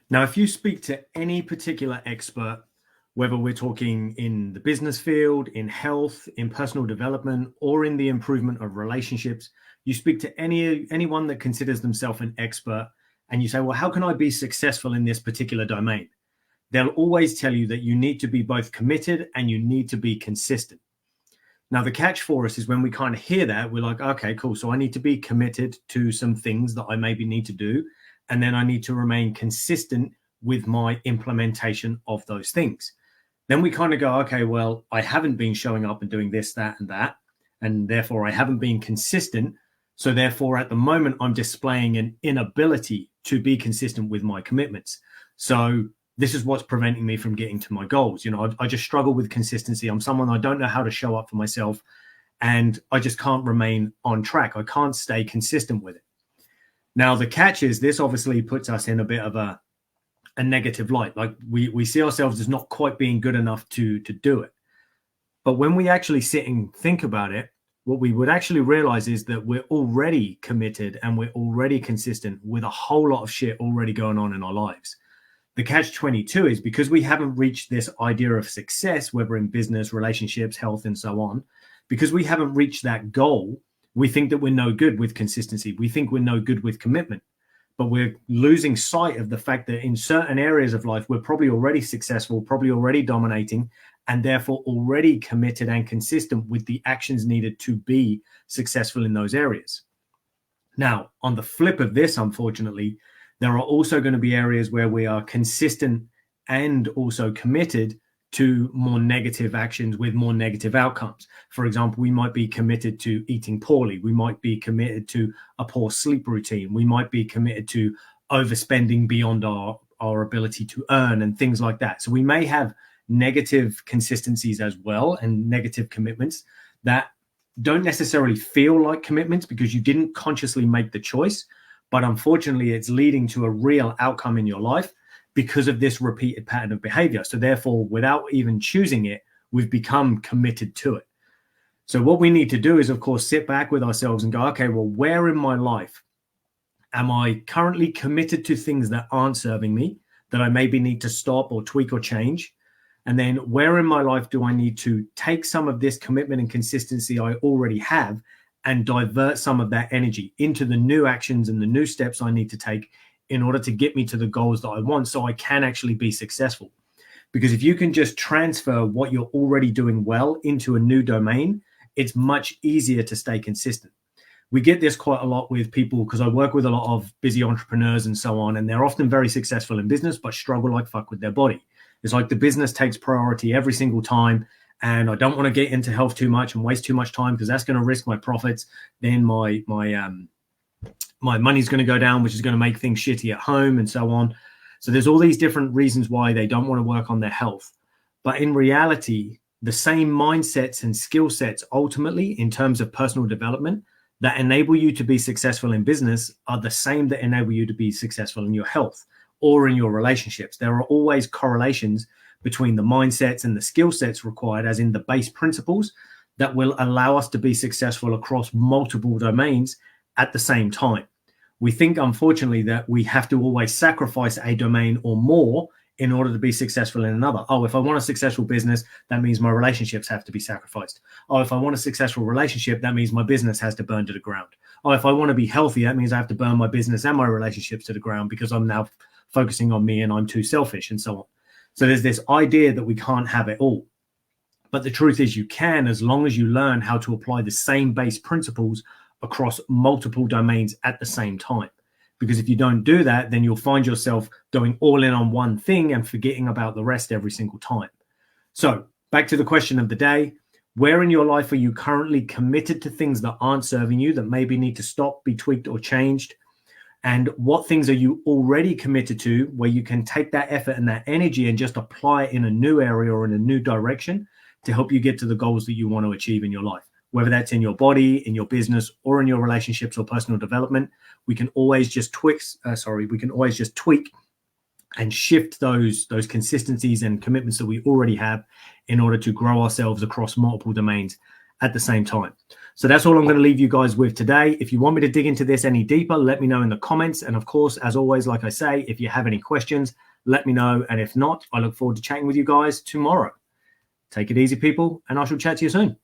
Now, if you speak to any particular expert, whether we're talking in the business field, in health, in personal development, or in the improvement of relationships, you speak to anyone that considers themselves an expert, and you say, well, how can I be successful in this particular domain? They'll always tell you that you need to be both committed and you need to be consistent. Now, the catch for us is when we kind of hear that, we're like, okay, cool. So I need to be committed to some things that I maybe need to do. And then I need to remain consistent with my implementation of those things. Then we kind of go, okay, well, I haven't been showing up and doing this, that, and that. And therefore I haven't been consistent. So therefore, at the moment, I'm displaying an inability to be consistent with my commitments. So this is what's preventing me from getting to my goals. You know, I just struggle with consistency. I'm someone, I don't know how to show up for myself, and I just can't remain on track. I can't stay consistent with it. Now, the catch is this obviously puts us in a bit of a negative light. Like we see ourselves as not quite being good enough to do it. But when we actually sit and think about it, what we would actually realize is that we're already committed and we're already consistent with a whole lot of shit already going on in our lives. The catch-22 is because we haven't reached this idea of success, whether in business, relationships, health, and so on, because we haven't reached that goal, we think that we're no good with consistency. We think we're no good with commitment, but we're losing sight of the fact that in certain areas of life, we're probably already successful, probably already dominating, and therefore already committed and consistent with the actions needed to be successful in those areas. Now, on the flip of this, unfortunately, there are also going to be areas where we are consistent and also committed to more negative actions with more negative outcomes. For example, we might be committed to eating poorly. We might be committed to a poor sleep routine. We might be committed to overspending beyond our ability to earn and things like that. So we may have negative consistencies as well and negative commitments that don't necessarily feel like commitments because you didn't consciously make the choice. But unfortunately, it's leading to a real outcome in your life because of this repeated pattern of behavior. So therefore, without even choosing it, we've become committed to it. So what we need to do is, of course, sit back with ourselves and go, okay, well, where in my life am I currently committed to things that aren't serving me, that I maybe need to stop or tweak or change? And then where in my life do I need to take some of this commitment and consistency I already have and divert some of that energy into the new actions and the new steps I need to take in order to get me to the goals that I want so I can actually be successful. Because if you can just transfer what you're already doing well into a new domain, it's much easier to stay consistent. We get this quite a lot with people because I work with a lot of busy entrepreneurs and so on, and they're often very successful in business, but struggle like fuck with their body. It's like the business takes priority every single time. And I don't want to get into health too much and waste too much time because that's going to risk my profits. Then my money's going to go down, which is going to make things shitty at home and so on. So there's all these different reasons why they don't want to work on their health. But in reality, the same mindsets and skill sets ultimately in terms of personal development that enable you to be successful in business are the same that enable you to be successful in your health or in your relationships. There are always correlations between the mindsets and the skill sets required, as in the base principles that will allow us to be successful across multiple domains at the same time. We think, unfortunately, that we have to always sacrifice a domain or more in order to be successful in another. Oh, if I want a successful business, that means my relationships have to be sacrificed. Oh, if I want a successful relationship, that means my business has to burn to the ground. Oh, if I want to be healthy, that means I have to burn my business and my relationships to the ground because I'm now focusing on me and I'm too selfish and so on. So there's this idea that we can't have it all. But the truth is you can, as long as you learn how to apply the same base principles across multiple domains at the same time. Because if you don't do that, then you'll find yourself going all in on one thing and forgetting about the rest every single time. So back to the question of the day, where in your life are you currently committed to things that aren't serving you, that maybe need to stop, be tweaked or changed? And what things are you already committed to where you can take that effort and that energy and just apply it in a new area or in a new direction to help you get to the goals that you want to achieve in your life, whether that's in your body, in your business, or in your relationships or personal development. We can always just tweak and shift those consistencies and commitments that we already have in order to grow ourselves across multiple domains at the same time. So that's all I'm going to leave you guys with today. If you want me to dig into this any deeper, let me know in the comments. And of course, as always, like I say, if you have any questions, let me know. And if not, I look forward to chatting with you guys tomorrow. Take it easy, people, and I shall chat to you soon.